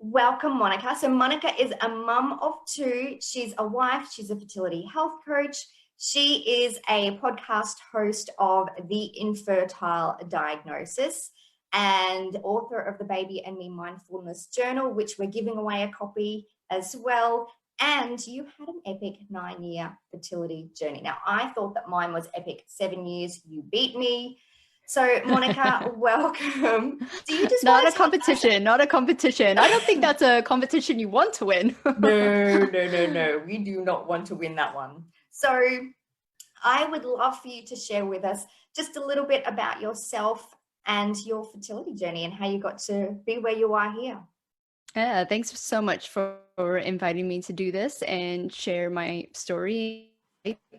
Welcome, Monica. So, Monica is a mum of two. She's a wife, she's a fertility health coach. She is a podcast host of The Infertile Diagnosis and author of the Baby and Me Mindfulness Journal, which we're giving away a copy as well. And you had an epic 9-year fertility journey. Now, I thought that mine was epic 7 years. You beat me. So, Monica, welcome. Do you just Not want a to tell us? competition, not a competition. I don't think that's a competition you want to win. No. We do not want to win that one. So I would love for you to share with us just a little bit about yourself and your fertility journey and how you got to be where you are here. Yeah, thanks so much for inviting me to do this and share my story.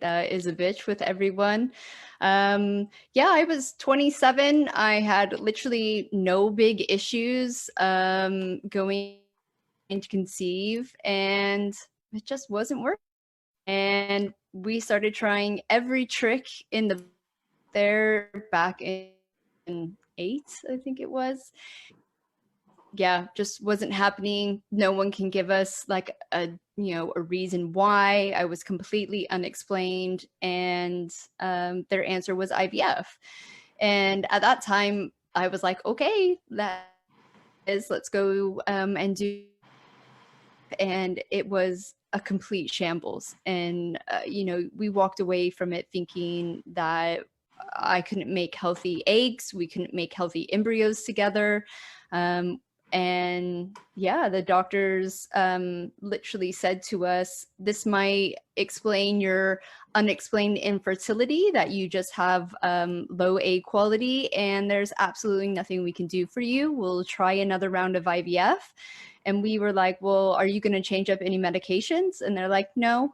That is a bitch with everyone. Yeah, I was 27. I had literally no big issues going to conceive, and it just wasn't working. And we started trying every trick in the there back in 8, I think it was. Yeah, just wasn't happening. No one can give us like a reason why. I was completely unexplained, and their answer was IVF. And at that time, I was like, okay, let's go and do. And it was a complete shambles. And we walked away from it thinking that I couldn't make healthy eggs, we couldn't make healthy embryos together. And yeah, the doctors literally said to us, this might explain your unexplained infertility, that you just have low egg quality, and there's absolutely nothing we can do for you. We'll try another round of IVF. And we were like, well, are you going to change up any medications? And they're like, no.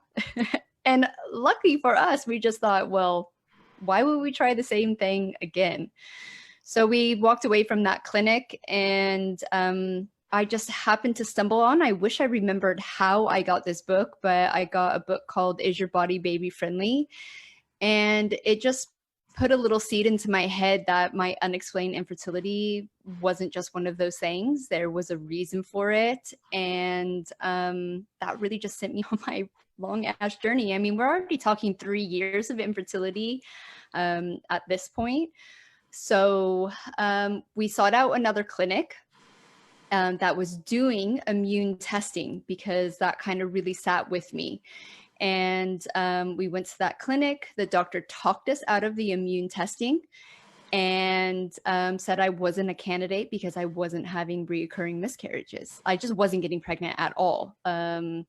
And lucky for us, we just thought, well, why would we try the same thing again? So we walked away from that clinic, and I just happened to stumble on, I wish I remembered how I got this book, but I got a book called Is Your Body Baby Friendly? And it just put a little seed into my head that my unexplained infertility wasn't just one of those things. There was a reason for it. And that really just sent me on my long ass journey. I mean, we're already talking 3 years of infertility at this point. So we sought out another clinic that was doing immune testing, because that kind of really sat with me. And we went to that clinic. The doctor talked us out of the immune testing and said I wasn't a candidate because I wasn't having reoccurring miscarriages. I just wasn't getting pregnant at all. And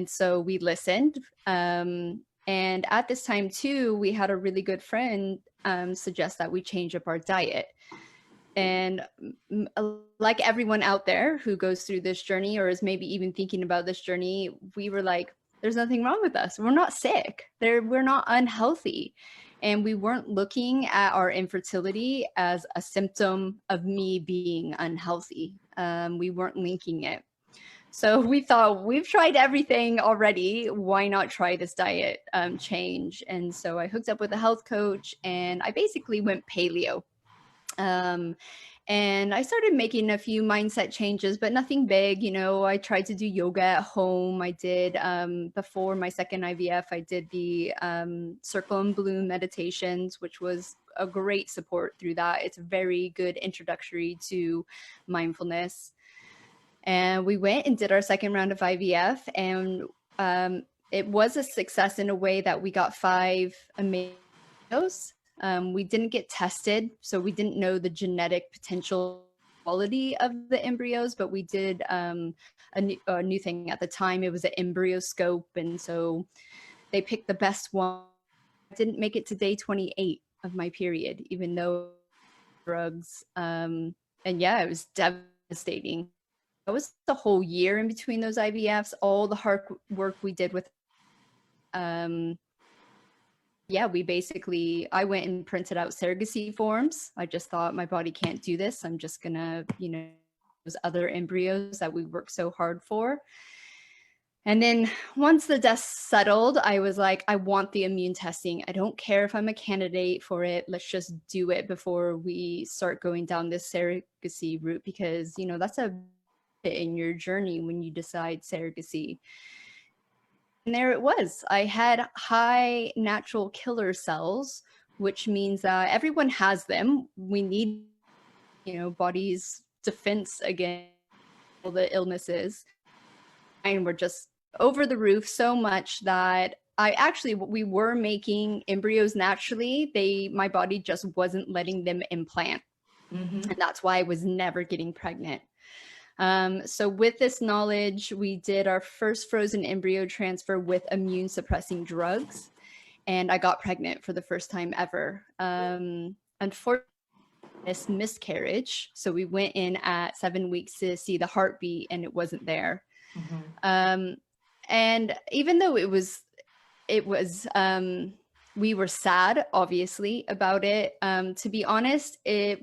so we listened. And at this time, too, we had a really good friend suggest that we change up our diet. And like everyone out there who goes through this journey or is maybe even thinking about this journey, we were like, there's nothing wrong with us. We're not sick. We're not unhealthy. And we weren't looking at our infertility as a symptom of me being unhealthy. We weren't linking it. So we thought, we've tried everything already. Why not try this diet change? And so I hooked up with a health coach, and I basically went paleo. And I started making a few mindset changes, but nothing big. I tried to do yoga at home. I did, before my second IVF, I did the Circle and Bloom meditations, which was a great support through that. It's a very good introductory to mindfulness. And we went and did our second round of IVF, and it was a success in a way that we got 5 embryos. We didn't get tested, so we didn't know the genetic potential quality of the embryos, but we did a new thing at the time. It was an EmbryoScope, and so they picked the best one. I didn't make it to day 28 of my period, even though drugs. And yeah, it was devastating. It was the whole year in between those IVFs, all the hard work we did with yeah, I went and printed out surrogacy forms. I just thought, my body can't do this. I'm just gonna, those other embryos that we worked so hard for. And then once the dust settled, I was like, I want the immune testing. I don't care if I'm a candidate for it. Let's just do it before we start going down this surrogacy route, because, that's a in your journey when you decide surrogacy. And there it was. I had high natural killer cells, which means that everyone has them. We need, body's defense against all the illnesses. And we're just over the roof so much that we were making embryos naturally. My body just wasn't letting them implant. And that's why I was never getting pregnant. So with this knowledge, we did our first frozen embryo transfer with immune suppressing drugs, and I got pregnant for the first time ever. Unfortunately, this miscarriage. So we went in at 7 weeks to see the heartbeat, and it wasn't there. And even though it was, we were sad, obviously, about it. To be honest, it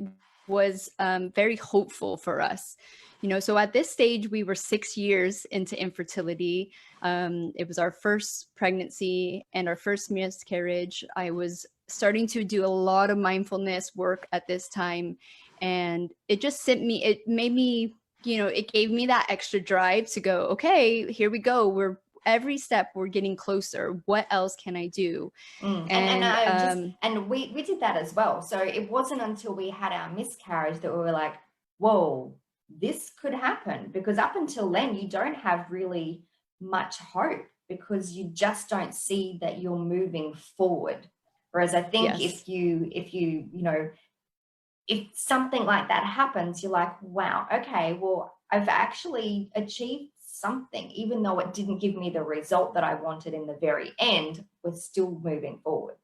was very hopeful for us. So at this stage, we were 6 years into infertility. It was our first pregnancy and our first miscarriage. I was starting to do a lot of mindfulness work at this time. And it made me, it gave me that extra drive to go, okay, here we go. Every step we're getting closer. What else can I do? And we did that as well. So it wasn't until we had our miscarriage that we were like, whoa, this could happen. Because up until then, you don't have really much hope because you just don't see that you're moving forward. Whereas I think if something like that happens, you're like, wow, okay, well, I've actually achieved something, even though it didn't give me the result that I wanted in the very end, we're still moving forward.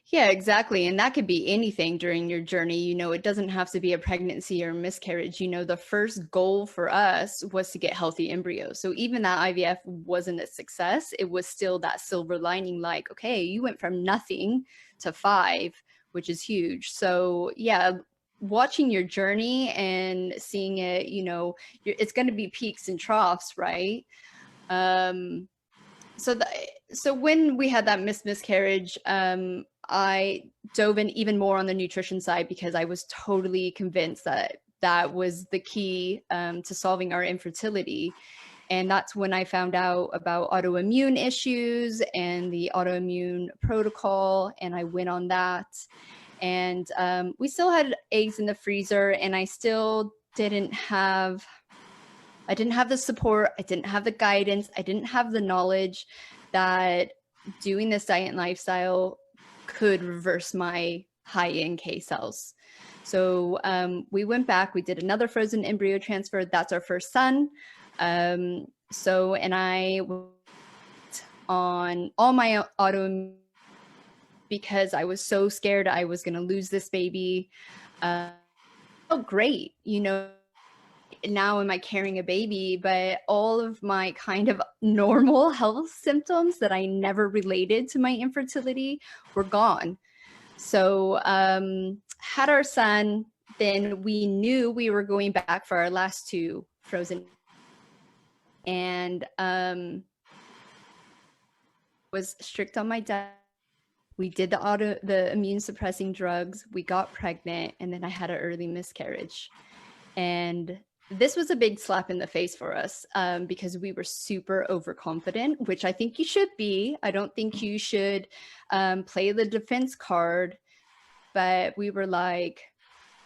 Yeah, exactly. And that could be anything during your journey. It doesn't have to be a pregnancy or a miscarriage. The first goal for us was to get healthy embryos. So even that IVF wasn't a success, it was still that silver lining, like, okay, you went from nothing to 5, which is huge. So yeah, watching your journey and seeing it, it's going to be peaks and troughs, right? So when we had that miscarriage, I dove in even more on the nutrition side because I was totally convinced that that was the key to solving our infertility. And that's when I found out about autoimmune issues and the autoimmune protocol, and I went on that. And we still had eggs in the freezer, and I still didn't have the support. I didn't have the guidance. I didn't have the knowledge that doing this diet and lifestyle could reverse my high NK cells. So we went back, we did another frozen embryo transfer. That's our first son. And I went on all my autoimmune because I was so scared I was going to lose this baby. Oh, great. Now am I carrying a baby, but all of my kind of normal health symptoms that I never related to my infertility were gone. So had our son, then we knew we were going back for our last 2 frozen, and was strict on my diet. We did the immune suppressing drugs, we got pregnant, and then I had an early miscarriage. And this was a big slap in the face for us because we were super overconfident, which I think you should be. I don't think you should play the defense card, but we were like,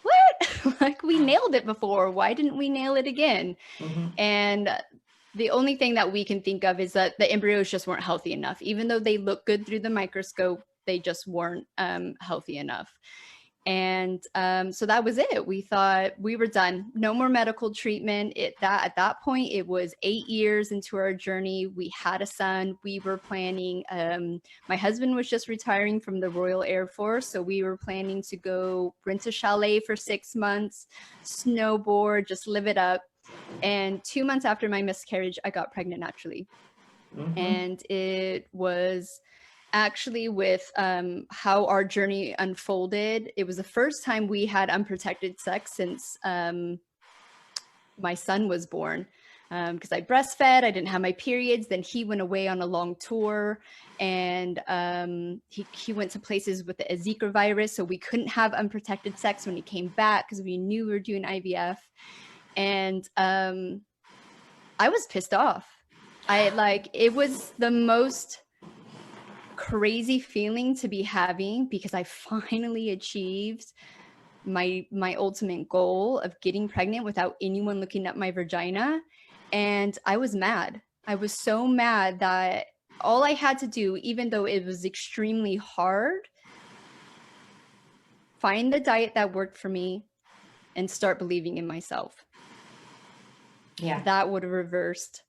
what? Like, we nailed it before. Why didn't we nail it again? And the only thing that we can think of is that the embryos just weren't healthy enough. Even though they look good through the microscope, they just weren't healthy enough. And so that was it. We thought we were done. No more medical treatment. At that point, it was 8 years into our journey. We had a son. We were planning. My husband was just retiring from the Royal Air Force, so we were planning to go rent a chalet for 6 months, snowboard, just live it up. And 2 months after my miscarriage, I got pregnant naturally. And it was actually with how our journey unfolded. It was the first time we had unprotected sex since my son was born, because I breastfed, I didn't have my periods. Then he went away on a long tour, and he went to places with the Zika virus, so we couldn't have unprotected sex when he came back because we knew we were doing IVF. And I was pissed off. It was the most crazy feeling to be having, because I finally achieved my ultimate goal of getting pregnant without anyone looking at my vagina. And I was mad. I was so mad that all I had to do, even though it was extremely hard, find the diet that worked for me and start believing in myself. Yeah. That would have reversed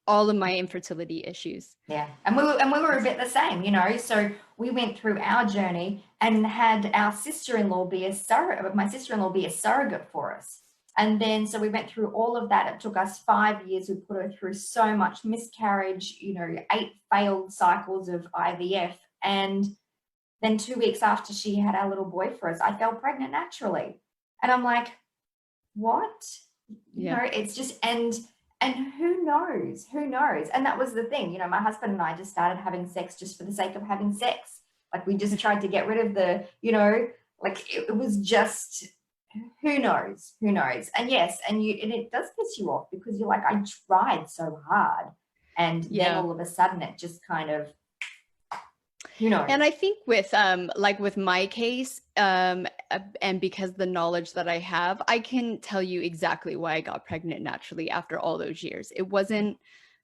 all of my infertility issues. Yeah. And we were a bit the same, you know. So we went through our journey and had our sister-in-law be a surrogate for us. And then, so we went through all of that. It took us 5 years. We put her through so much miscarriage, you know, 8 failed cycles of IVF. And then 2 weeks after she had our little boy for us, I fell pregnant naturally. And I'm like, what? You know, it's just, and who knows? And that was the thing, you know, my husband and I just started having sex just for the sake of having sex. Like, we just tried to get rid of the, you know, like, it was just, who knows? And yes, and it does piss you off, because you're like, I tried so hard. And then all of a sudden it just kind of, you know. And I think with like with my case, and because the knowledge that I have, I can tell you exactly why I got pregnant naturally after all those years. It wasn't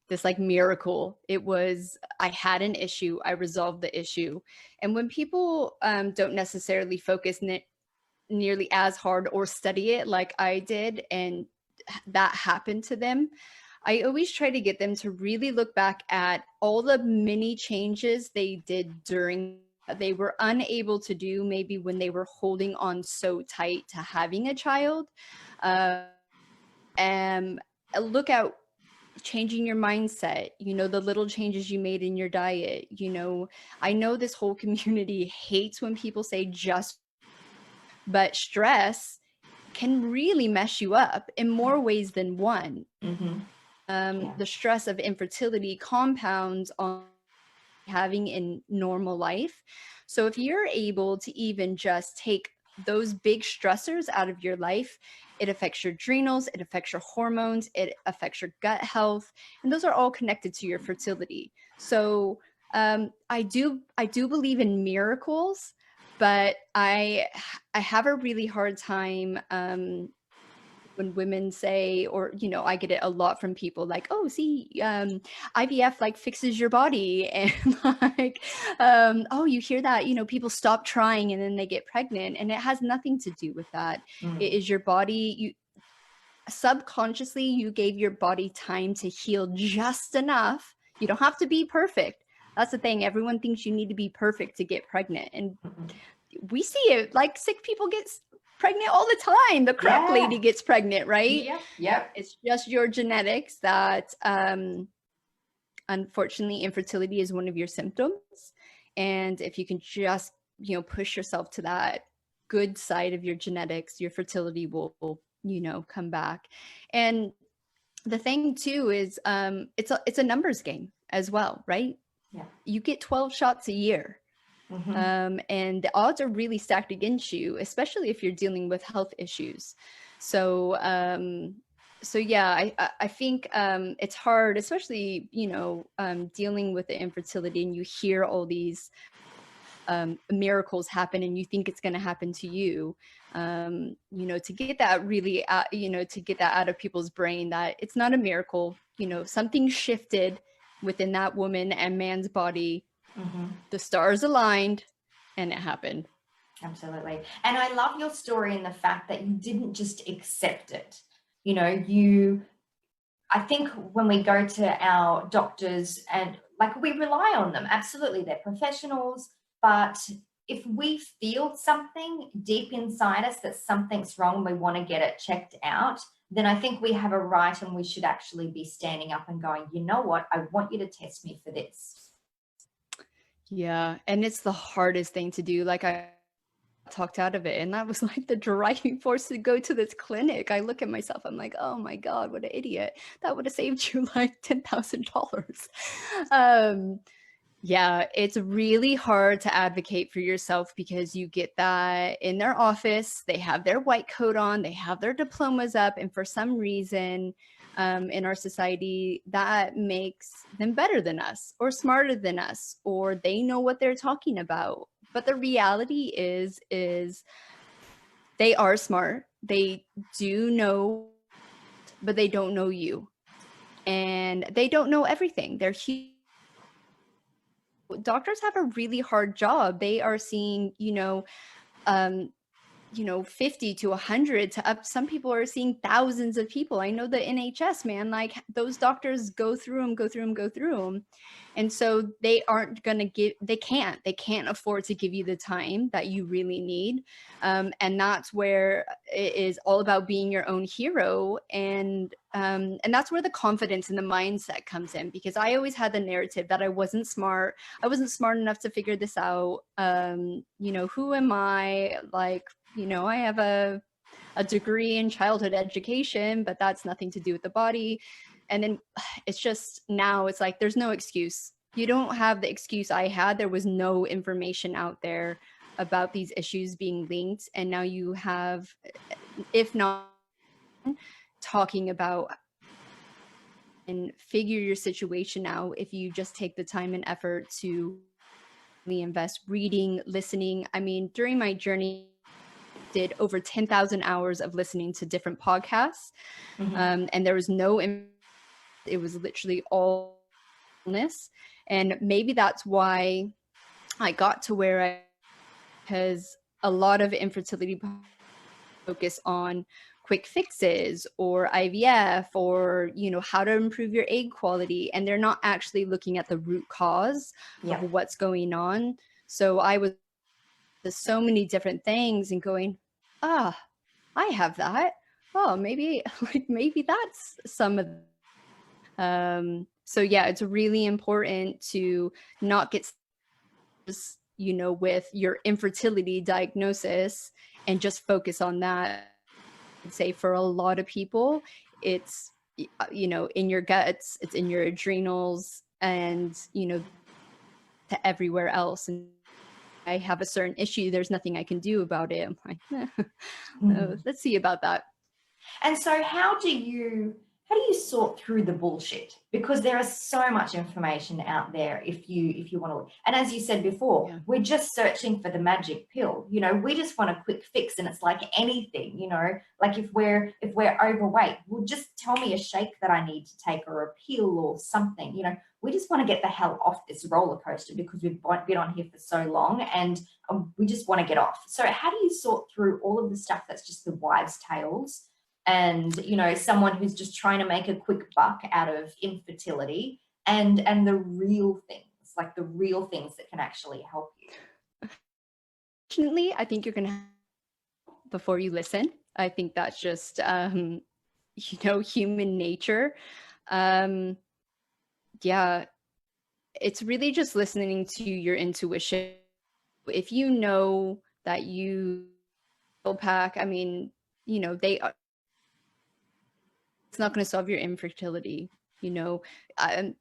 this like miracle. It was, I had an issue, I resolved the issue. And when people don't necessarily focus nearly as hard or study it like I did, and that happened to them, I always try to get them to really look back at all the mini changes they did during they were unable to do maybe when they were holding on so tight to having a child. And look at changing your mindset, you know, the little changes you made in your diet. You know, I know this whole community hates when people say just, but stress can really mess you up in more ways than one. The stress of infertility compounds on having in normal life. So if you're able to even just take those big stressors out of your life, it affects your adrenals, it affects your hormones, it affects your gut health, and those are all connected to your fertility. So I do believe in miracles, but I have a really hard time when women say, or, you know, I get it a lot from people like, oh, see, IVF like fixes your body. And like, oh, you hear that, you know, people stop trying and then they get pregnant. And it has nothing to do with that. It is your body. Subconsciously, you gave your body time to heal just enough. You don't have to be perfect. That's the thing. Everyone thinks you need to be perfect to get pregnant. And we see it, like, sick people get pregnant all the time. The crap lady gets pregnant, right? Yep. It's just your genetics that, unfortunately, infertility is one of your symptoms. And if you can just, you know, push yourself to that good side of your genetics, your fertility will, you know, come back. And the thing too is, it's a numbers game as well, right? Yeah. You get 12 shots a year. And the odds are really stacked against you, especially if you're dealing with health issues. So, yeah, I think it's hard, especially, you know, dealing with the infertility, and you hear all these miracles happen and you think it's going to happen to you. You know, to get that really, you know, to get that out of people's brain, that it's not a miracle. You know, something shifted within that woman and man's body. The stars aligned and it happened. Absolutely. And I love your story in the fact that you didn't just accept it. You know, I think when we go to our doctors, and like, we rely on them, absolutely, they're professionals, but if we feel something deep inside us that something's wrong and we want to get it checked out, then I think we have a right, and we should actually be standing up and going, you know what, I want you to test me for this. Yeah. And it's the hardest thing to do. Like, I talked out of it, and that was like the driving force to go to this clinic. I look at myself, I'm like, oh my God, what an idiot. That would have saved you like $10,000. Yeah, it's really hard to advocate for yourself because you get that in their office, they have their white coat on, they have their diplomas up, and for some reason, in our society, that makes them better than us or smarter than us, or they know what they're talking about. But the reality is they are smart, they do know, but they don't know you, and they don't know everything. They're huge. Doctors have a really hard job. They are seeing, um, 50 to 100 to up. Some people are seeing thousands of people. I know the NHS, man, like those doctors go through them, go through them, go through them. And so they aren't going to they can't afford to give you the time that you really need. And that's where it is all about being your own hero. And that's where the confidence and the mindset comes in, because I always had the narrative that I wasn't smart. I wasn't smart enough to figure this out. Who am I? Like, I have a degree in childhood education, but that's nothing to do with the body. And then it's just, now it's like, there's no excuse. You don't have the excuse I had. There was no information out there about these issues being linked. And now you have, if not talking about and figure your situation out, if you just take the time and effort to invest reading, listening. I mean, during my journey, did over 10,000 hours of listening to different podcasts. And there was it was literally all illness. And maybe that's why I got to where because a lot of infertility focus on quick fixes or IVF or, how to improve your egg quality. And they're not actually looking at the root cause of what's going on. So I was so many different things and going, I have that. Oh, maybe that's some of so yeah, it's really important to not get with your infertility diagnosis and just focus on that. I'd say for a lot of people, it's in your guts, it's in your adrenals, and to everywhere else. And I have a certain issue, there's nothing I can do about it. I'm like, let's see about that. And so how do you sort through the bullshit? Because there is so much information out there if you want to. And as you said before, we're just searching for the magic pill. We just want a quick fix, and it's like anything, like if we're overweight, well, just tell me a shake that I need to take or a pill or something. We just want to get the hell off this roller coaster because we've been on here for so long, and we just want to get off. So how do you sort through all of the stuff that's just the wives' tales? And someone who's just trying to make a quick buck out of infertility and the real things, like the real things that can actually help you? Fortunately, I think you're gonna before you listen. I think that's just human nature. Yeah, it's really just listening to your intuition. If you know that you pack, I mean, they are, it's not going to solve your infertility. I'm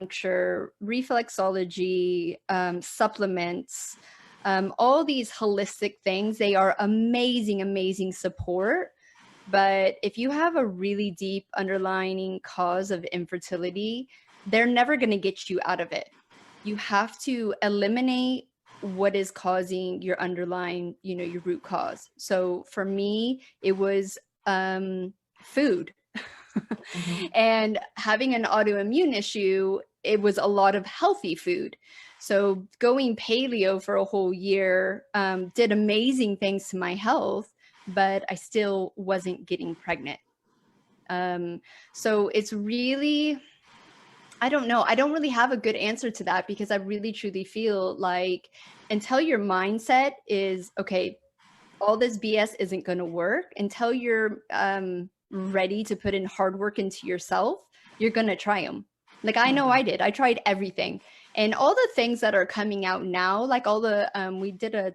sure reflexology, supplements, all these holistic things, they are amazing support. But if you have a really deep underlying cause of infertility, they're never going to get you out of it. You have to eliminate what is causing your underlying, your root cause. So for me, it was food. And having an autoimmune issue, it was a lot of healthy food. So going paleo for a whole year did amazing things to my health, but I still wasn't getting pregnant. So it's really, I don't know. I don't really have a good answer to that, because I really truly feel like until your mindset is, okay, all this BS isn't going to work, until you're ready to put in hard work into yourself, you're going to try them. Like, I know I did. I tried everything. And all the things that are coming out now, like all the we did a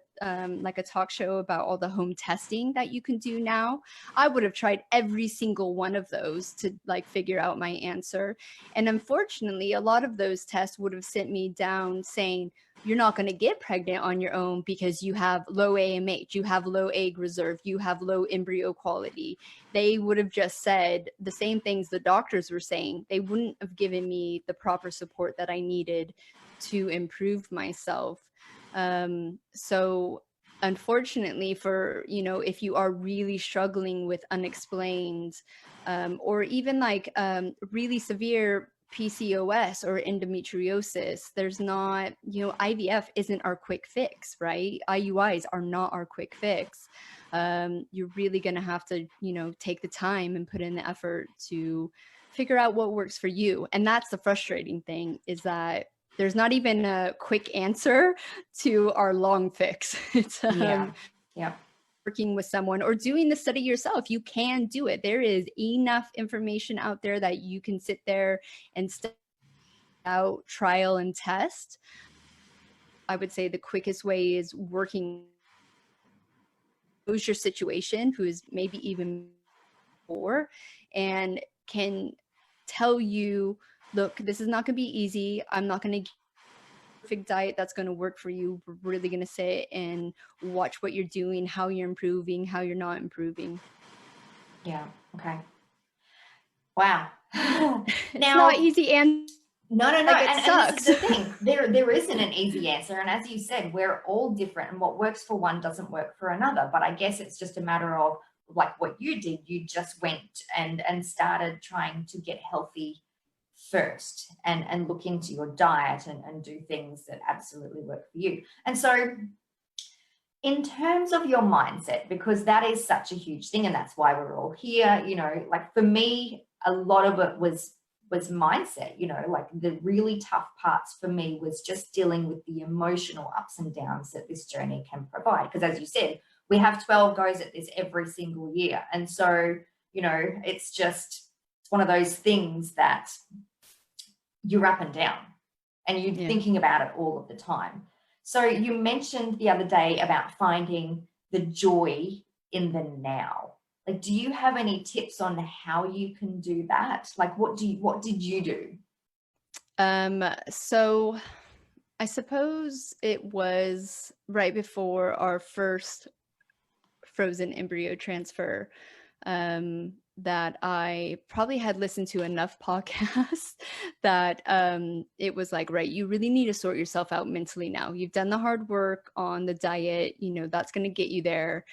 like a talk show about all the home testing that you can do now. I would have tried every single one of those to like figure out my answer. And unfortunately, a lot of those tests would have sent me down saying, you're not going to get pregnant on your own because you have low AMH, you have low egg reserve, you have low embryo quality. They would have just said the same things the doctors were saying. They wouldn't have given me the proper support that I needed to improve myself. So unfortunately, for, you know, if you are really struggling with unexplained or even like really severe PCOS or endometriosis, there's not, you know, IVF isn't our quick fix, right? IUIs are not our quick fix. You're really going to have to, you know, take the time and put in the effort to figure out what works for you. And that's the frustrating thing, is that there's not even a quick answer to our long fix. It's yeah. Working with someone or doing the study yourself. You can do it. There is enough information out there that you can sit there and study out, trial and test. I would say the quickest way is working who's your situation, who is maybe even more, and can tell you, look, this is not going to be easy. I'm not going to give you a perfect diet that's going to work for you. We're really going to sit and watch what you're doing, how you're improving, how you're not improving. Yeah. Okay. Wow. It's not easy, and no. Like, it sucks. And this is the thing. There isn't an easy answer. And as you said, we're all different, and what works for one doesn't work for another. But I guess it's just a matter of like what you did. You just went and started trying to get healthy first and look into your diet and do things that absolutely work for you. And so in terms of your mindset, because that is such a huge thing, and that's why we're all here, you know, like for me, a lot of it was mindset, you know, like the really tough parts for me was just dealing with the emotional ups and downs that this journey can provide. Because as you said, we have 12 goes at this every single year. And so, you know, it's one of those things that you're up and down and you're thinking about it all of the time. So you mentioned the other day about finding the joy in the now. Like, do you have any tips on how you can do that? Like, what did you do? So I suppose it was right before our first frozen embryo transfer that I probably had listened to enough podcasts that it was like, right, you really need to sort yourself out mentally now. You've done the hard work on the diet, you know, that's going to get you there.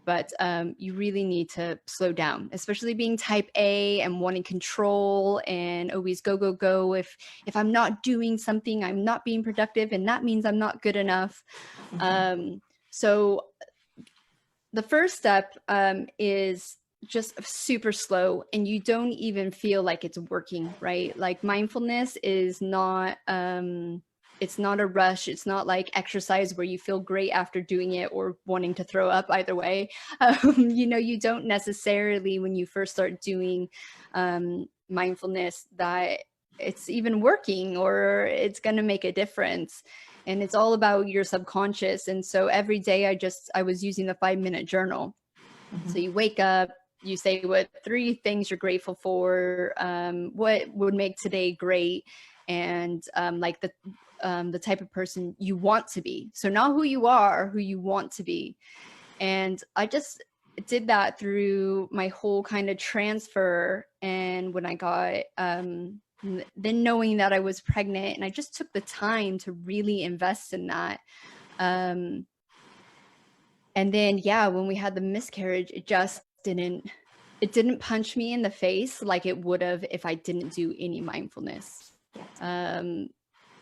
But you really need to slow down, especially being type A and wanting control and always go, go, go. If I'm not doing something, I'm not being productive, and that means I'm not good enough. So the first step is just super slow, and you don't even feel like it's working, right? Like mindfulness is not it's not a rush. It's not like exercise where you feel great after doing it or wanting to throw up. Either way, you know, you don't necessarily, when you first start doing mindfulness, that it's even working or it's going to make a difference. And it's all about your subconscious. And so every day I was using the 5-minute journal. So you wake up, you say what 3 things you're grateful for, what would make today great, and like the type of person you want to be. So not who you are, who you want to be. And I just did that through my whole kind of transfer. And when I got then knowing that I was pregnant, and I just took the time to really invest in that. And then, when we had the miscarriage, it just didn't punch me in the face like it would have if I didn't do any mindfulness.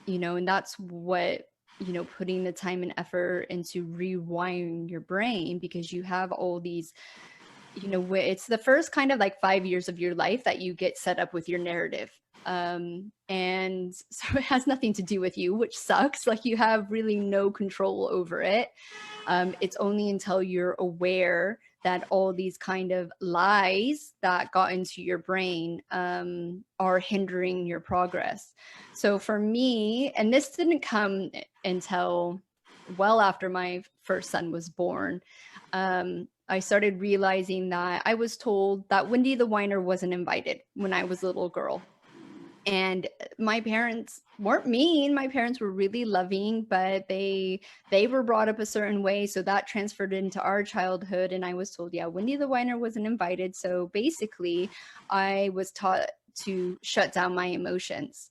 You know, and that's what, you know, putting the time and effort into rewiring your brain, because you have all these, you know, it's the first kind of like 5 years of your life that you get set up with your narrative. And so it has nothing to do with you, which sucks. Like, you have really no control over it. It's only until you're aware that all these kind of lies that got into your brain are hindering your progress. So for me, and this didn't come until well after my first son was born, I started realizing that I was told that Wendy the Whiner wasn't invited when I was a little girl. And my parents weren't mean. My parents were really loving, but they were brought up a certain way, so that transferred into our childhood. And I was told, yeah, Wendy the Whiner wasn't invited. So basically, I was taught to shut down my emotions.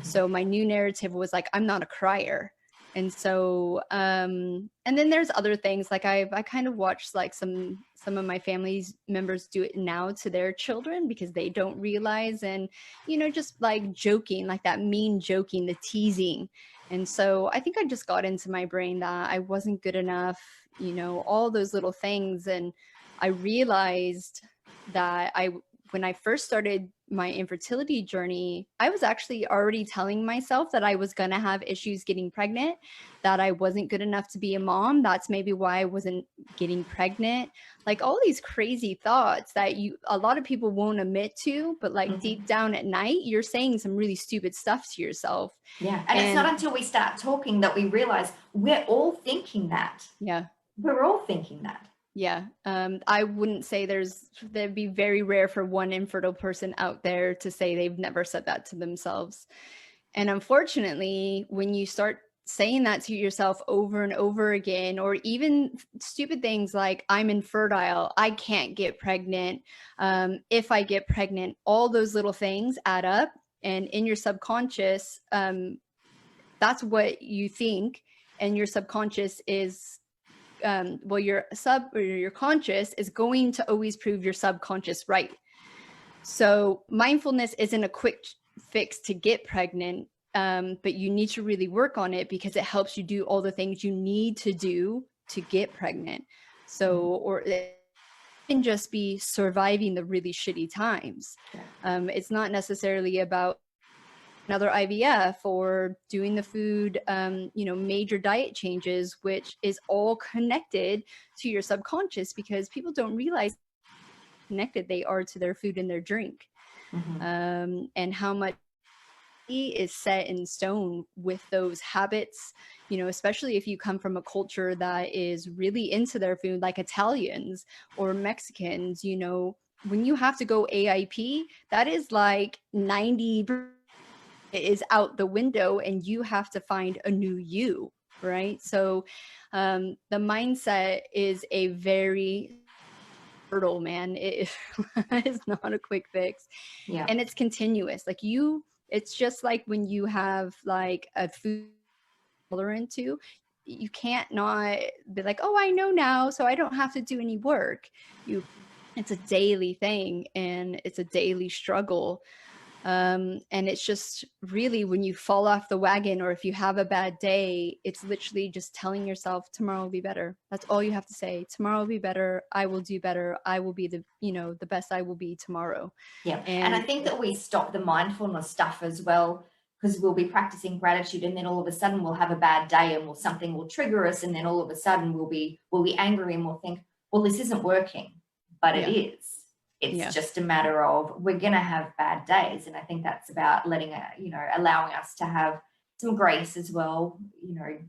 So my new narrative was like, I'm not a crier. And so and then there's other things, like I kind of watched like some of my family's members do it now to their children because they don't realize, and you know, just like joking, like that mean joking, the teasing. And so I think I just got into my brain that I wasn't good enough, you know, all those little things. And I realized that when I first started my infertility journey, I was actually already telling myself that I was going to have issues getting pregnant, that I wasn't good enough to be a mom. That's maybe why I wasn't getting pregnant. Like all these crazy thoughts that a lot of people won't admit to, but like deep down at night, you're saying some really stupid stuff to yourself. Yeah. And it's not until we start talking that we realize we're all thinking that. Yeah. We're all thinking that. Yeah. I wouldn't say that'd be very rare for one infertile person out there to say they've never said that to themselves. And unfortunately, when you start saying that to yourself over and over again, or even stupid things like, I'm infertile, I can't get pregnant, if I get pregnant, all those little things add up. And in your subconscious, that's what you think. And your subconscious is your conscious is going to always prove your subconscious right. So mindfulness isn't a quick fix to get pregnant, but you need to really work on it because it helps you do all the things you need to do to get pregnant. So, or it can just be surviving the really shitty times. It's not necessarily about another IVF or doing the food, major diet changes, which is all connected to your subconscious, because people don't realize how connected they are to their food and their drink, and how much is set in stone with those habits, you know, especially if you come from a culture that is really into their food, like Italians or Mexicans. You know, when you have to go AIP, that is like 90% is out the window, and you have to find a new you, right? So the mindset is a very hurdle, man. It is not a quick fix. Yeah. And it's continuous. Like it's just like when you have like a food tolerant to, you can't not be like, oh, I know now, so I don't have to do any work. It's a daily thing, and it's a daily struggle. And it's just really, when you fall off the wagon, or if you have a bad day, it's literally just telling yourself tomorrow will be better. That's all you have to say. Tomorrow will be better. I will do better. I will be the best I will be tomorrow. Yeah. And I think that we stop the mindfulness stuff as well, because we'll be practicing gratitude, and then all of a sudden we'll have a bad day, and something will trigger us, and then all of a sudden we'll be angry, and we'll think, well, this isn't working, but it is. It's just a matter of, we're going to have bad days. And I think that's about allowing us to have some grace as well, you know,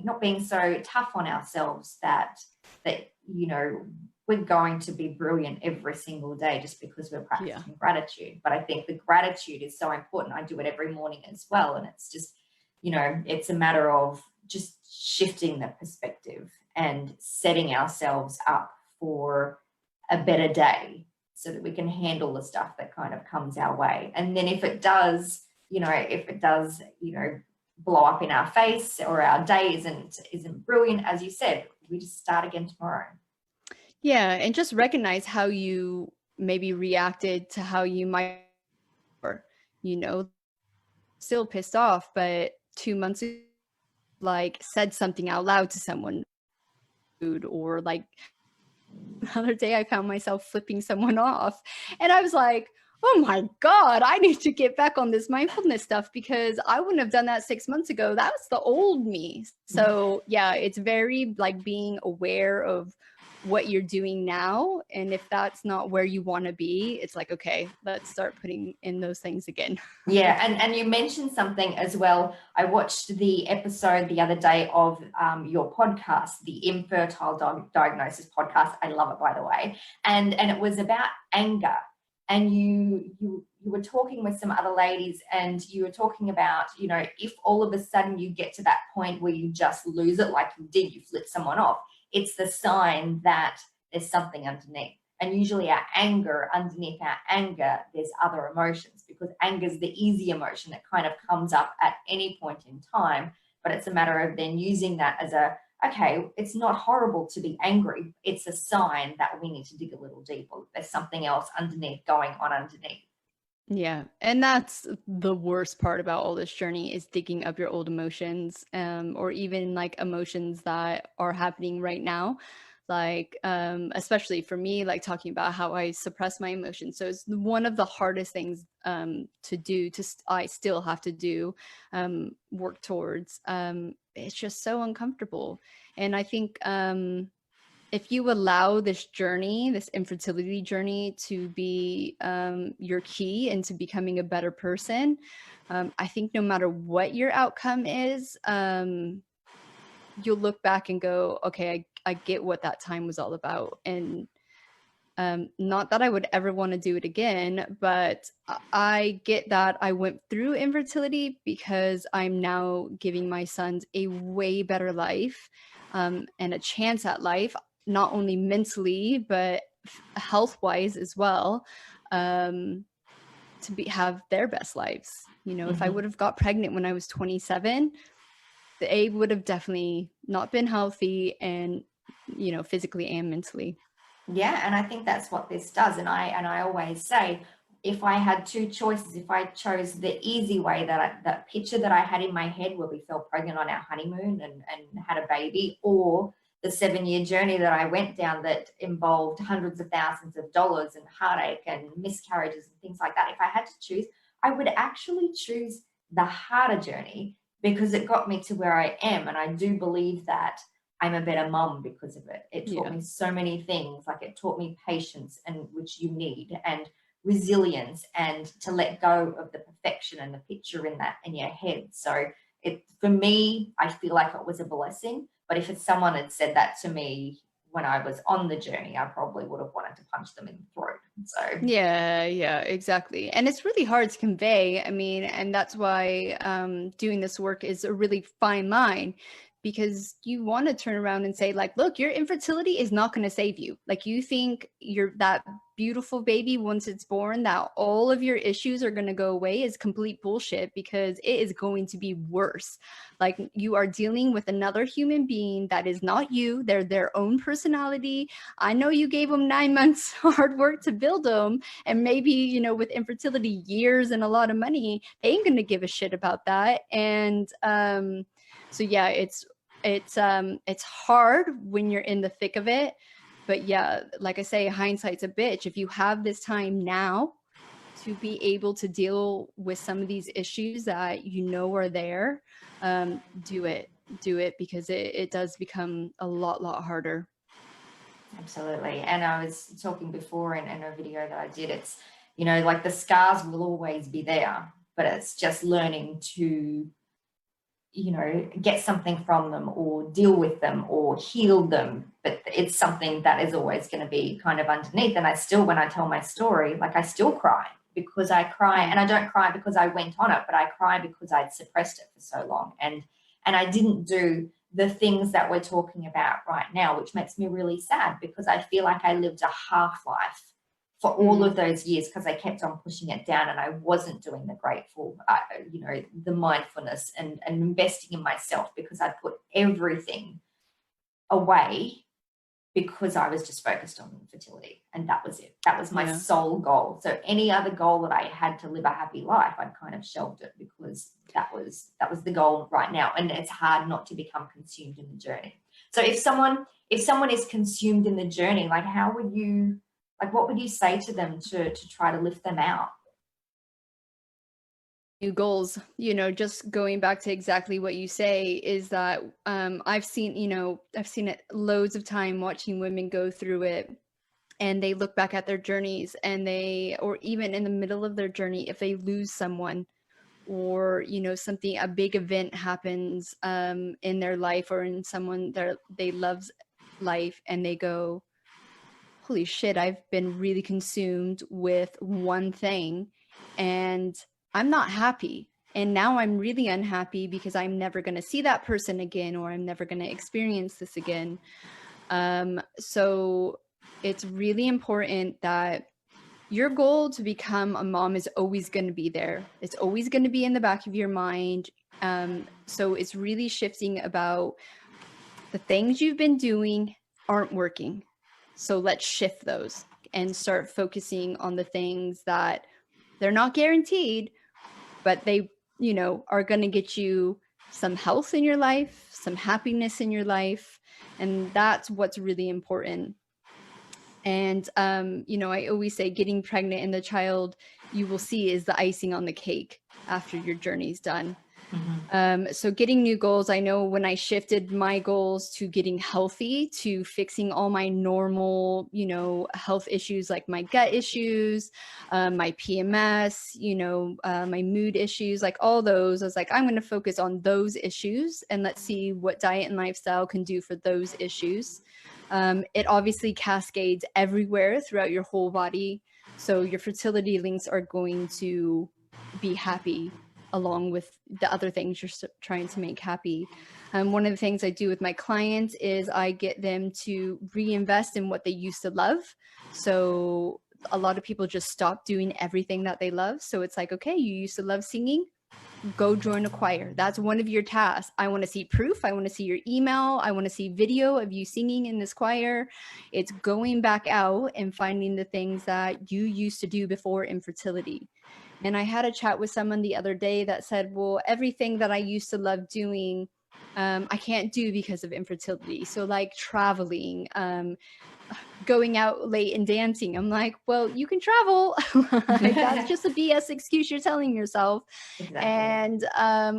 not being so tough on ourselves that, you know, we're going to be brilliant every single day just because we're practicing gratitude. But I think the gratitude is so important. I do it every morning as well. And it's just, you know, it's a matter of just shifting the perspective and setting ourselves up for a better day, so that we can handle the stuff that kind of comes our way. And then if it does, blow up in our face, or our day isn't brilliant, as you said, we just start again tomorrow. Yeah, and just recognize how you maybe reacted to how you might, or, you know, still pissed off, but 2 months ago, like, said something out loud to someone, or like, another day I found myself flipping someone off, and I was like, oh my God, I need to get back on this mindfulness stuff, because I wouldn't have done that 6 months ago. That was the old me. So yeah, it's very like being aware of what you're doing now. And if that's not where you want to be, it's like, okay, let's start putting in those things again. Yeah, and you mentioned something as well. I watched the episode the other day of your podcast, the Infertile Diagnosis podcast. I love it, by the way. And it was about anger. And you were talking with some other ladies, and you were talking about, you know, if all of a sudden you get to that point where you just lose it, like you did, you flip someone off, it's the sign that there's something underneath. And usually underneath our anger, there's other emotions, because anger is the easy emotion that kind of comes up at any point in time. But it's a matter of then using that as okay, it's not horrible to be angry. It's a sign that we need to dig a little deeper. There's something else going on underneath. Yeah. And that's the worst part about all this journey, is digging up your old emotions, or even like emotions that are happening right now. Like, especially for me, like talking about how I suppress my emotions. So it's one of the hardest things to do, I still have to do, work towards. It's just so uncomfortable. And I think if you allow this journey, this infertility journey, to be your key into becoming a better person, I think no matter what your outcome is, you'll look back and go, okay, I get what that time was all about. And not that I would ever want to do it again, but I get that I went through infertility because I'm now giving my sons a way better life, and a chance at life, not only mentally, but health-wise as well, to have their best lives. You know, if I would have got pregnant when I was 27, they would have definitely not been healthy, and, you know, physically and mentally. Yeah, and I think that's what this does. And I always say, if I had two choices, if I chose the easy way, that picture that I had in my head where we fell pregnant on our honeymoon and had a baby, or the 7-year journey that I went down that involved hundreds of thousands of dollars and heartache and miscarriages and things like that, if I had to choose, I would actually choose the harder journey, because it got me to where I am. And I do believe that I'm a better mom because of it. It taught me so many things. Like, it taught me patience, and which you need, and resilience, and to let go of the perfection and the picture in your head. So for me, I feel like it was a blessing. But if someone had said that to me when I was on the journey, I probably would have wanted to punch them in the throat. So yeah, exactly. And it's really hard to convey. I mean, and that's why doing this work is a really fine line, because you want to turn around and say, like, look, your infertility is not going to save you. Like, you think that beautiful baby, once it's born, that all of your issues are going to go away, is complete bullshit, because it is going to be worse. Like, you are dealing with another human being that is not you. They're their own personality. I know you gave them 9 months hard work to build them, and maybe, you know, with infertility, years and a lot of money, they ain't going to give a shit about that. And so yeah, it's hard when you're in the thick of it. But yeah, like I say, hindsight's a bitch. If you have this time now to be able to deal with some of these issues that you know are there, do it, because it does become a lot harder. Absolutely. And I was talking before in a video that I did, it's, you know, like, the scars will always be there, but it's just learning to, you know, get something from them, or deal with them, or heal them. But it's something that is always going to be kind of underneath. And I still, when I tell my story, like, I still cry, because I cry, and I don't cry because I went on it, but I cry because I'd suppressed it for so long. And I didn't do the things that we're talking about right now, which makes me really sad, because I feel like I lived a half life for all of those years, because I kept on pushing it down, and I wasn't doing the grateful, you know, the mindfulness and investing in myself, because I put everything away because I was just focused on fertility, and that was it. That was my sole goal. So any other goal that I had to live a happy life, I'd kind of shelved it, because that was the goal right now. And it's hard not to become consumed in the journey. So if someone is consumed in the journey, like, how would you, like, what would you say to them to try to lift them out? new goals, just going back to exactly what you say is that I've seen it loads of time watching women go through it, and they look back at their journeys, and or even in the middle of their journey, if they lose someone, or something, a big event happens in their life or in someone that they love's life, and they go, holy shit, I've been really consumed with one thing and I'm not happy. And now I'm really unhappy because I'm never going to see that person again, or I'm never going to experience this again. So it's really important that your goal to become a mom is always going to be there. It's always going to be in the back of your mind. So it's really shifting about the things you've been doing aren't working. So let's shift those and start focusing on the things that they're not guaranteed, but they, are going to get you some health in your life, some happiness in your life. And that's what's really important. And, I always say getting pregnant and the child you will see is the icing on the cake after your journey's done. So getting new goals, I know when I shifted my goals to getting healthy, to fixing all my normal, health issues like my gut issues, my PMS, my mood issues, like all those, I was like, I'm going to focus on those issues and let's see what diet and lifestyle can do for those issues. It obviously cascades everywhere throughout your whole body. So your fertility links are going to be happy along with the other things you're trying to make happy. One of the things I do with my clients is I get them to reinvest in what they used to love. So a lot of people just stop doing everything that they love. So it's like, okay, you used to love singing, go join a choir. That's one of your tasks. I want to see proof. I want to see your email. I want to see video of you singing in this choir. It's going back out and finding the things that you used to do before infertility. And I had a chat with someone the other day that said, well, everything that I used to love doing, I can't do because of infertility. So like traveling, going out late and dancing. I'm like, well, you can travel. Like, that's just a BS excuse you're telling yourself. Exactly. And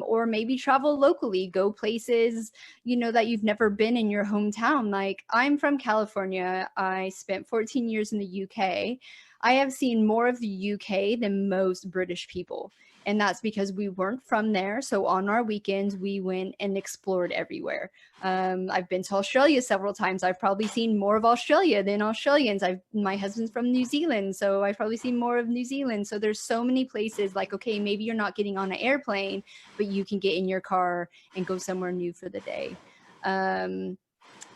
or maybe travel locally, go places that you've never been in your hometown. Like, I'm from California. I spent 14 years in the UK. I have seen more of the UK than most British people. And that's because we weren't from there. So on our weekends, we went and explored everywhere. I've been to Australia several times. I've probably seen more of Australia than Australians. My husband's from New Zealand, so I've probably seen more of New Zealand. So there's so many places like, okay, maybe you're not getting on an airplane, but you can get in your car and go somewhere new for the day.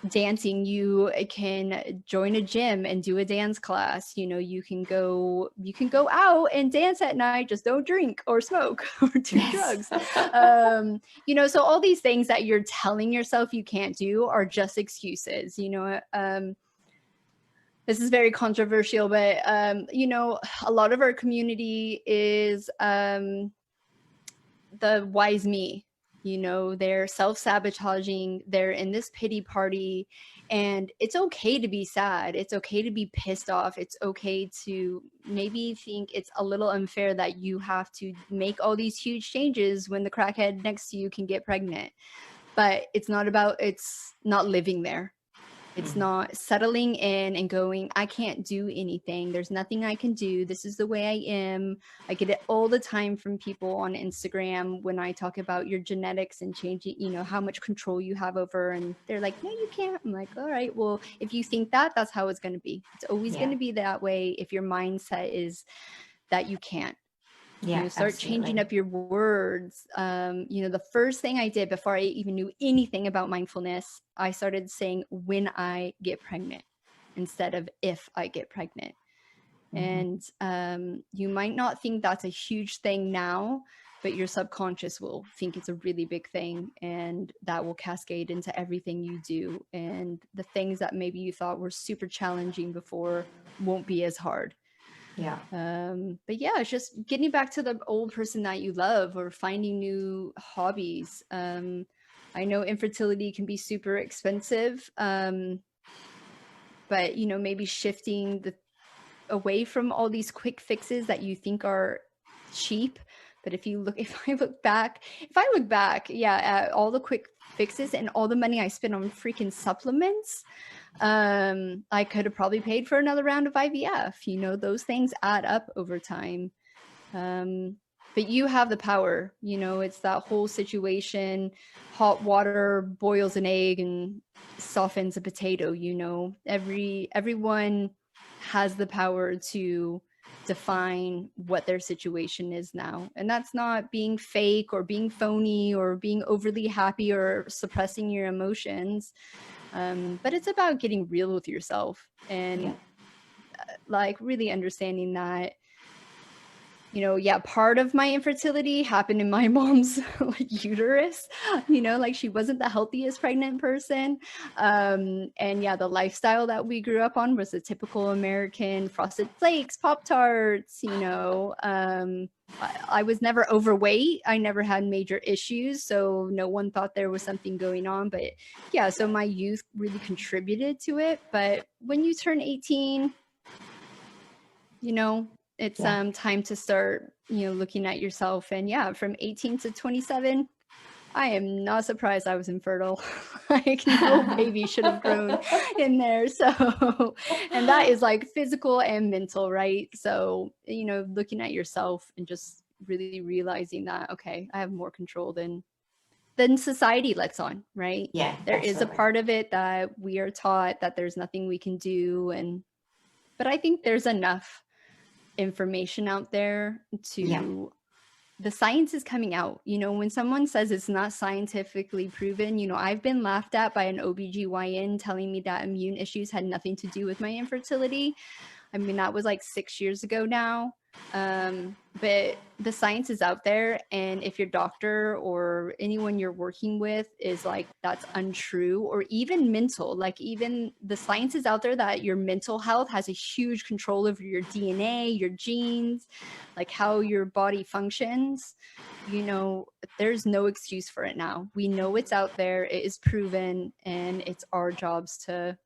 Dancing, you can join a gym and do a dance class. You can go out and dance at night, just don't drink or smoke or do drugs. So all these things that you're telling yourself you can't do are just excuses. This is very controversial, but a lot of our community is the wise me. They're self-sabotaging, they're in this pity party, and it's okay to be sad. It's okay to be pissed off. It's okay to maybe think it's a little unfair that you have to make all these huge changes when the crackhead next to you can get pregnant. But it's not living there. It's not settling in and going, I can't do anything. There's nothing I can do. This is the way I am. I get it all the time from people on Instagram when I talk about your genetics and changing, how much control you have over. And they're like, no, you can't. I'm like, all right, well, if you think that's how it's going to be. It's always going to be that way if your mindset is that you can't. Start changing up your words. The first thing I did before I even knew anything about mindfulness, I started saying when I get pregnant instead of if I get pregnant. And you might not think that's a huge thing now, but your subconscious will think it's a really big thing, and that will cascade into everything you do. And the things that maybe you thought were super challenging before won't be as hard. But yeah, it's just getting back to the old person that you love, or finding new hobbies. I know infertility can be super expensive, but maybe shifting away from all these quick fixes that you think are cheap But if I look back, yeah, at all the quick fixes and all the money I spent on freaking supplements, I could have probably paid for another round of IVF. You know, those things add up over time. But you have the power, you know, it's that whole situation. Hot water boils an egg and softens a potato, you know. Everyone has the power to define what their situation is now. And that's not being fake or being phony or being overly happy or suppressing your emotions. But it's about getting real with yourself and like really understanding that, you know, yeah, part of my infertility happened in my mom's like uterus, you know, like she wasn't the healthiest pregnant person. And yeah, the lifestyle that we grew up on was the typical American frosted flakes, Pop-Tarts, you know. I was never overweight. I never had major issues. So no one thought there was something going on. But yeah, so my youth really contributed to it. But when you turn 18, you know, it's time to start, you know, looking at yourself. And yeah, from 18 to 27, I am not surprised I was infertile. Like no baby should have grown in there. So, and that is like physical and mental, right? So, you know, looking at yourself and just really realizing that, okay, I have more control than society lets on, right? Yeah, there absolutely. is a part of it that we are taught that there's nothing we can do. But I think there's enough information out there to the science is coming out. You know, when someone says it's not scientifically proven, you know, I've been laughed at by an OBGYN telling me that immune issues had nothing to do with my infertility. I mean, that was like 6 years ago now. But the science is out there, and if your doctor or anyone you're working with is like, that's untrue, or even mental, like even the science is out there that your mental health has a huge control over your DNA, your genes, like how your body functions, you know, there's no excuse for it now. We know it's out there, it is proven, and it's our jobs to,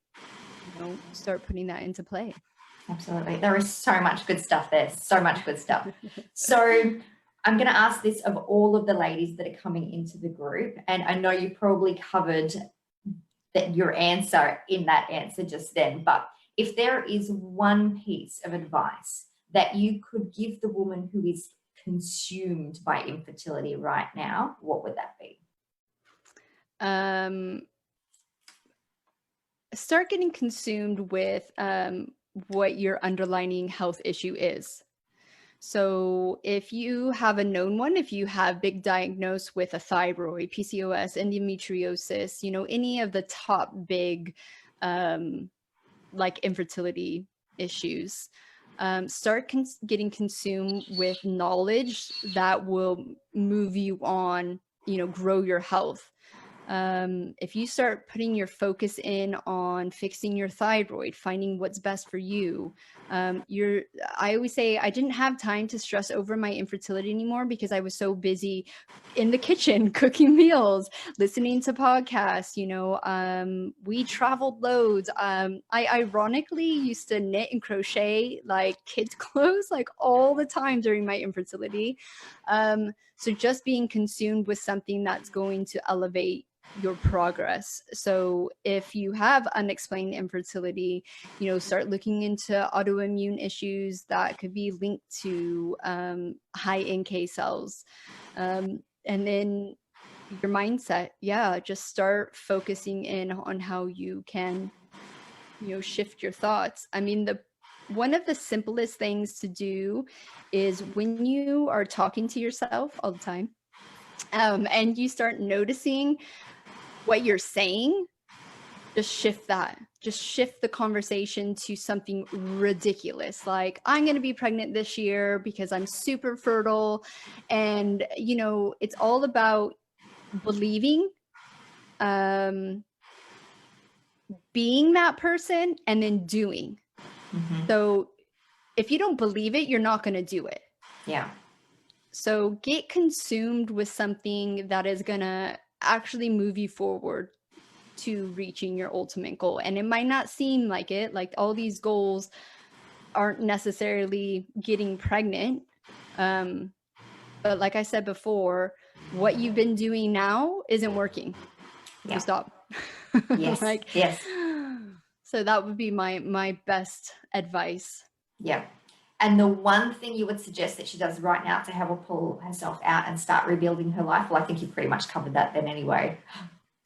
you know, start putting that into play. Absolutely. There is so much good stuff there. So much good stuff. So I'm going to ask this of all of the ladies that are coming into the group. And I know you probably covered that your answer in that answer just then. But if there is one piece of advice that you could give the woman who is consumed by infertility right now, what would that be? Start getting consumed with what your underlying health issue is. So if you have a known one, if you have big diagnosed with a thyroid, PCOS, endometriosis, you know, any of the top big like infertility issues, start getting consumed with knowledge that will move you on, you know, grow your health. If you start putting your focus in on fixing your thyroid, finding what's best for you, I always say I didn't have time to stress over my infertility anymore because I was so busy in the kitchen, cooking meals, listening to podcasts, you know, we traveled loads. I ironically used to knit and crochet like kids' clothes, like all the time during my infertility. So just being consumed with something that's going to elevate your progress. So if you have unexplained infertility, you know, start looking into autoimmune issues that could be linked to high NK cells. And then your mindset, just start focusing in on how you can, you know, shift your thoughts. I mean, one of the simplest things to do is when you are talking to yourself all the time, and you start noticing what you're saying, just shift that. Just shift the conversation to something ridiculous. Like, I'm going to be pregnant this year because I'm super fertile. And, you know, it's all about believing, being that person, and then doing. Mm-hmm. So if you don't believe it, you're not going to do it. Yeah. So get consumed with something that is going to actually move you forward to reaching your ultimate goal. And it might not seem like it, like all these goals aren't necessarily getting pregnant. But like I said before, what you've been doing now isn't working. Yeah. You stop. Yes. Like, yes. So that would be my best advice. Yeah. And the one thing you would suggest that she does right now to have her pull herself out and start rebuilding her life? Well, I think you pretty much covered that then anyway.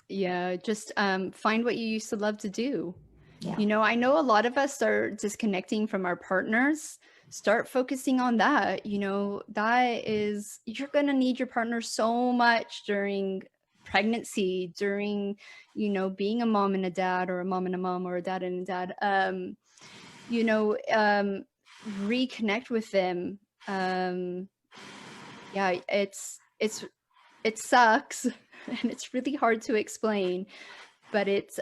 Yeah, just find what you used to love to do. Yeah. You know, I know a lot of us are disconnecting from our partners. Start focusing on that. You know, that is, you're going to need your partner so much during pregnancy, during, you know, being a mom and a dad, or a mom and a mom, or a dad and a dad. You know, reconnect with them. Yeah, it sucks and it's really hard to explain, but it's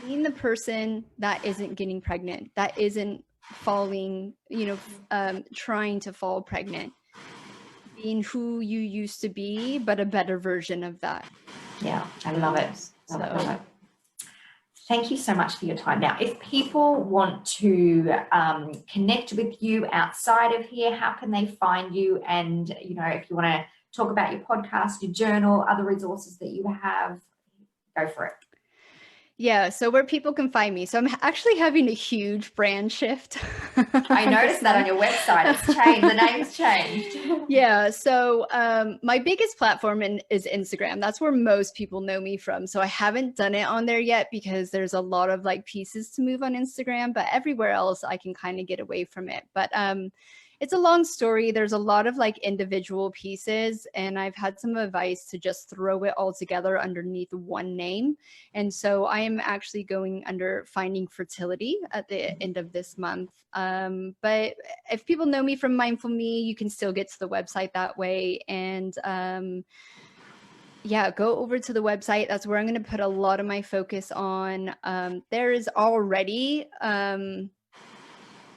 being the person that isn't getting pregnant, that isn't falling, you know, trying to fall pregnant, being who you used to be, but a better version of that. Yeah, I love it. Love it. Thank you so much for your time. Now, if people want to connect with you outside of here, how can they find you? And, you know, if you want to talk about your podcast, your journal, other resources that you have, go for it. Yeah, so where people can find me. So I'm actually having a huge brand shift. I noticed that on your website. It's changed. The name's changed. Yeah, so my biggest platform is Instagram. That's where most people know me from. So I haven't done it on there yet because there's a lot of like pieces to move on Instagram, but everywhere else I can kind of get away from it. But it's a long story. There's a lot of like individual pieces, and I've had some advice to just throw it all together underneath one name. And so I am actually going under Finding Fertility at the end of this month. But if people know me from Mindful Me, you can still get to the website that way. And yeah, go over to the website. That's where I'm going to put a lot of my focus on. There is already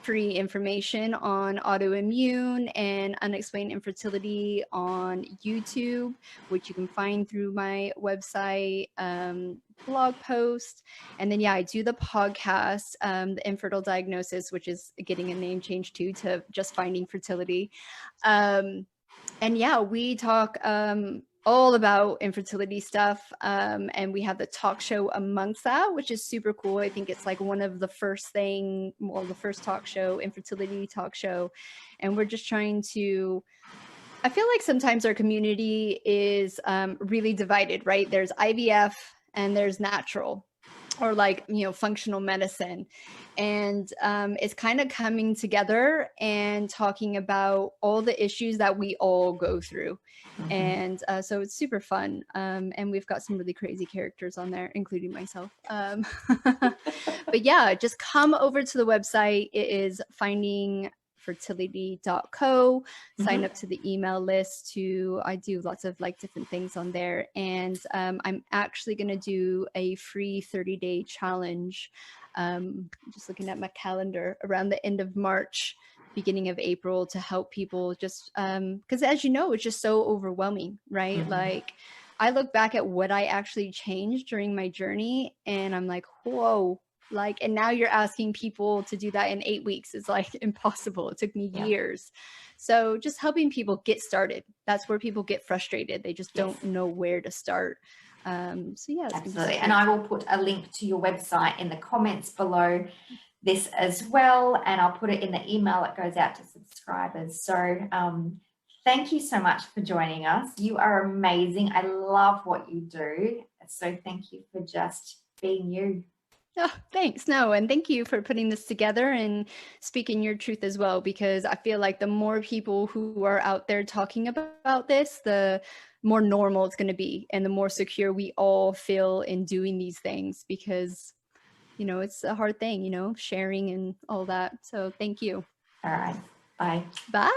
free information on autoimmune and unexplained infertility on YouTube, which you can find through my website, blog post. And then, yeah, I do the podcast, The Infertile Diagnosis, which is getting a name change too to just Finding Fertility. And yeah, we talk all about infertility stuff. And we have the talk show amongst that, which is super cool. I think it's like one of the first the first talk show, infertility talk show. And we're just trying to, I feel like sometimes our community is really divided, right? There's IVF and there's natural, or like, you know, functional medicine. And it's kind of coming together and talking about all the issues that we all go through. Mm-hmm. And so it's super fun. And we've got some really crazy characters on there, including myself. But yeah, just come over to the website. It is findingfertility.co. Sign up to the email list I do lots of like different things on there. And I'm actually going to do a free 30-day challenge. Just looking at my calendar, around the end of March, beginning of April, to help people just because as you know, it's just so overwhelming, right? Mm-hmm. Like I look back at what I actually changed during my journey and I'm like, whoa. Like, and now you're asking people to do that in 8 weeks. It's like impossible. It took me years. So just helping people get started. That's where people get frustrated. They just don't know where to start. So yeah, absolutely. And I will put a link to your website in the comments below this as well. And I'll put it in the email that goes out to subscribers. So thank you so much for joining us. You are amazing. I love what you do. So thank you for just being you. Oh, thanks. No, and thank you for putting this together and speaking your truth as well, because I feel like the more people who are out there talking about this, the more normal it's going to be and the more secure we all feel in doing these things, because, you know, it's a hard thing, you know, sharing and all that. So thank you. All right. Bye. Bye.